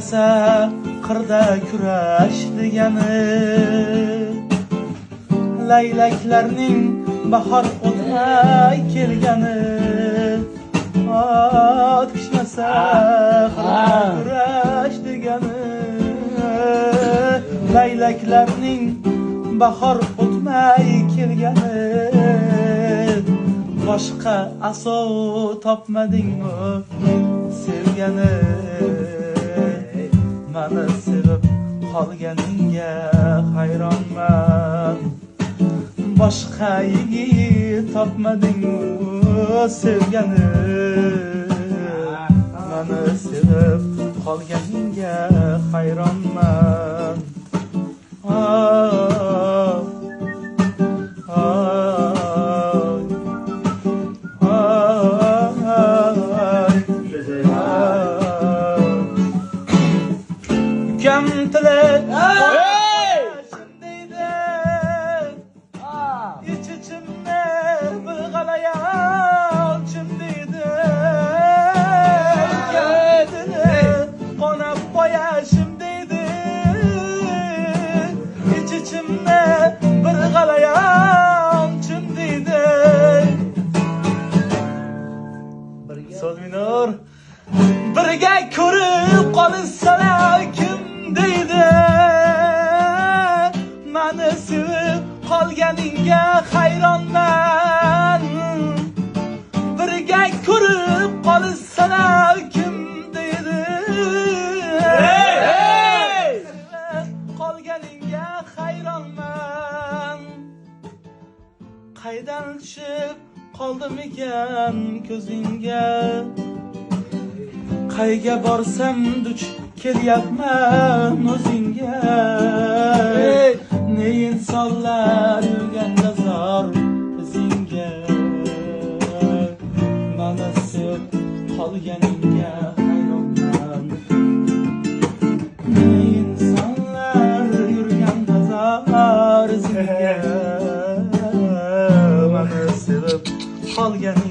bilmasa qirda kurash degani, laylaklarning bahor o'tmay kelgani, ot pishmasa qirda kurash degani, laylaklarning bahor o'tmay kelgani, boshqa asov topmadingmi sevgani, mani sevib qolganingga hayronman. Boshqa yigit topmadingmi sevgani, mani sevib qolganingga hayronman. Ukam tilib shundaydi, ich-ichimni bulg'alayolchim deydi. Ukam tilib qonab qo'yashim deydi, ich-ichimni bulg'alayolchim deydi. So'zminor birga ko'rib qolsalar kim deydi, mani sevib qolganingga hayronman. Birga ko'rib qolsalar kim deydi, qolganingga hayronman. Qaydan tushib qoldimikan ko'zingga, qayga borsam duch kelyapman o'zingga. Ne insonlar yurganda zor izingga, mani sevib qolganingga hayronman. Ne insonlar yurganda zor izingga, mani sevib qolganingga